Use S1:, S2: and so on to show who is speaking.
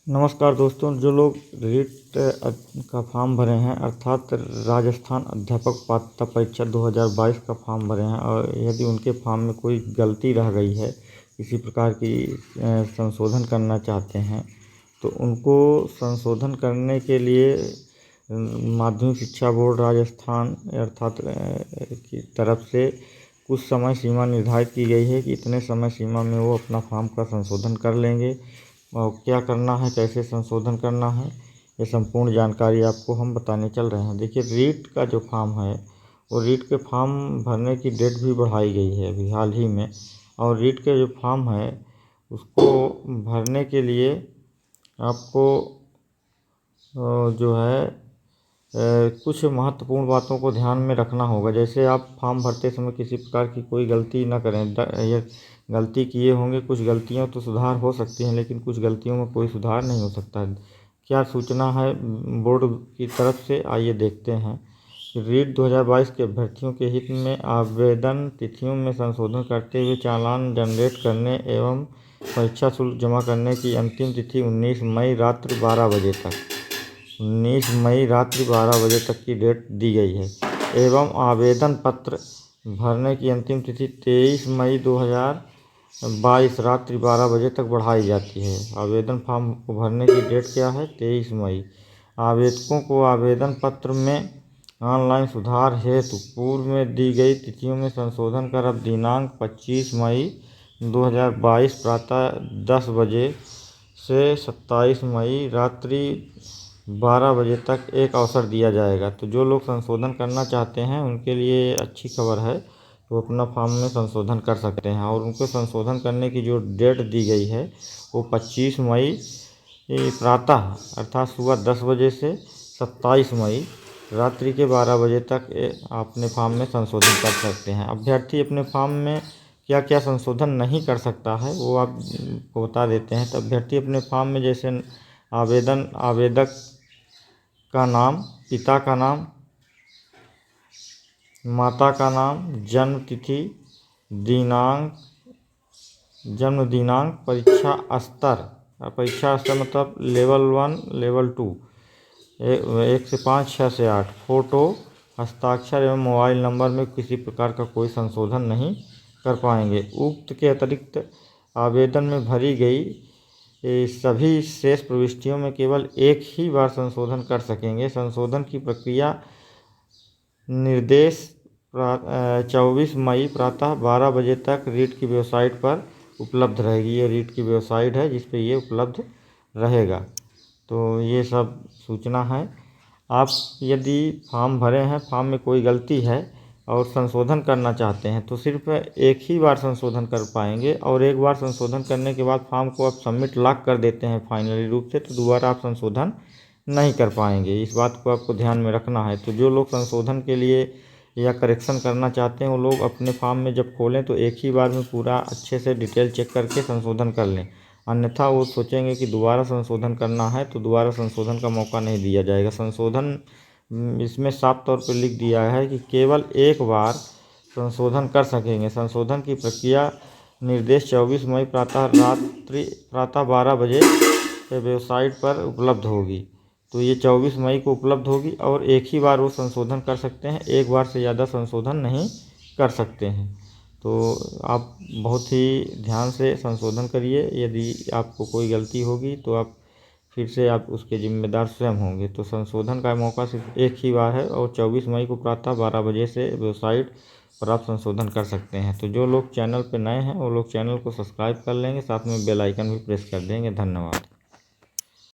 S1: नमस्कार दोस्तों, जो लोग रीट का फॉर्म भरे हैं अर्थात राजस्थान अध्यापक पात्रता परीक्षा 2022 का फॉर्म भरे हैं और यदि उनके फॉर्म में कोई गलती रह गई है, किसी प्रकार की संशोधन करना चाहते हैं तो उनको संशोधन करने के लिए माध्यमिक शिक्षा बोर्ड राजस्थान अर्थात की तरफ से कुछ समय सीमा निर्धारित की गई है कि इतने समय सीमा में वो अपना फॉर्म का संशोधन कर लेंगे। और क्या करना है, कैसे संशोधन करना है, ये संपूर्ण जानकारी आपको हम बताने चल रहे हैं। देखिए, रीट का जो फॉर्म है वो रीट के फॉर्म भरने की डेट भी बढ़ाई गई है अभी हाल ही में। और रीट के जो फॉर्म है उसको भरने के लिए आपको जो है कुछ महत्वपूर्ण बातों को ध्यान में रखना होगा। जैसे आप फॉर्म भरते समय किसी प्रकार की कोई गलती ना करें। ये गलती किए होंगे, कुछ गलतियों तो सुधार हो सकती हैं लेकिन कुछ गलतियों में कोई सुधार नहीं हो सकता है। क्या सूचना है बोर्ड की तरफ से, आइए देखते हैं। रीट 2022 के अभ्यर्थियों के हित में आवेदन तिथियों में संशोधन करते हुए चालान जनरेट करने एवं परीक्षा शुल्क जमा करने की अंतिम तिथि 19 मई रात्रि 12 बजे तक 19 मई रात्रि 12 बजे तक की डेट दी गई है एवं आवेदन पत्र भरने की अंतिम तिथि 23 मई 2022 रात्रि 12 बजे तक बढ़ाई जाती है। आवेदन फॉर्म को भरने की डेट क्या है? 23 मई। आवेदकों को आवेदन पत्र में ऑनलाइन सुधार हेतु पूर्व में दी गई तिथियों में संशोधन कर अब दिनांक 25 मई 2022 प्रातः 10 बजे से 27 मई रात्रि 12 बजे तक एक अवसर दिया जाएगा। तो जो लोग संशोधन करना चाहते हैं उनके लिए अच्छी खबर है, वो अपना फॉर्म में संशोधन कर सकते हैं। और उनको संशोधन करने की जो डेट दी गई है वो 25 मई प्रातः अर्थात सुबह 10 बजे से 27 मई रात्रि के 12 बजे तक अपने फॉर्म में संशोधन कर सकते हैं। अभ्यर्थी अपने फॉर्म में क्या क्या संशोधन नहीं कर सकता है वो आपको बता देते हैं। तो अभ्यर्थी अपने फॉर्म में जैसे आवेदक का नाम, पिता का नाम, माता का नाम, जन्म तिथि, जन्म दिनांक, परीक्षा स्तर मतलब लेवल 1, लेवल 2, 1 से 5, 6 से 8, फोटो, हस्ताक्षर एवं मोबाइल नंबर में किसी प्रकार का कोई संशोधन नहीं कर पाएंगे। उक्त के अतिरिक्त आवेदन में भरी गई सभी शेष प्रविष्टियों में केवल एक ही बार संशोधन कर सकेंगे। संशोधन की प्रक्रिया निर्देश 24 मई प्रातः 12 बजे तक रीट की वेबसाइट पर उपलब्ध रहेगी। ये रीट की वेबसाइट है जिस पे ये उपलब्ध रहेगा। तो ये सब सूचना है। आप यदि फॉर्म भरे हैं, फॉर्म में कोई गलती है और संशोधन करना चाहते हैं तो सिर्फ एक ही बार संशोधन कर पाएंगे। और एक बार संशोधन करने के बाद फॉर्म को आप सबमिट लॉक कर देते हैं फाइनली रूप से, तो दोबारा आप संशोधन नहीं कर पाएंगे। इस बात को आपको ध्यान में रखना है। तो जो लोग संशोधन के लिए या करेक्शन करना चाहते हैं वो लोग अपने फॉर्म में जब खोलें तो एक ही बार में पूरा अच्छे से डिटेल चेक करके संशोधन कर लें। अन्यथा वो सोचेंगे कि दोबारा संशोधन करना है तो दोबारा संशोधन का मौका नहीं दिया जाएगा। संशोधन इसमें साफ तौर पर लिख दिया है कि केवल एक बार संशोधन कर सकेंगे। संशोधन की प्रक्रिया निर्देश 24 मई प्रातः 12 बजे वेबसाइट पर उपलब्ध होगी। तो ये 24 मई को उपलब्ध होगी और एक ही बार वो संशोधन कर सकते हैं, एक बार से ज़्यादा संशोधन नहीं कर सकते हैं। तो आप बहुत ही ध्यान से संशोधन करिए। यदि आपको कोई गलती होगी तो आप फिर से आप उसके जिम्मेदार स्वयं होंगे। तो संशोधन का मौका सिर्फ एक ही बार है और 24 मई को प्रातः 12 बजे से वेबसाइट पर आप संशोधन कर सकते हैं। तो जो लोग चैनल पर नए हैं वो लोग चैनल को सब्सक्राइब कर लेंगे, साथ में बेल आइकन भी प्रेस कर देंगे। धन्यवाद।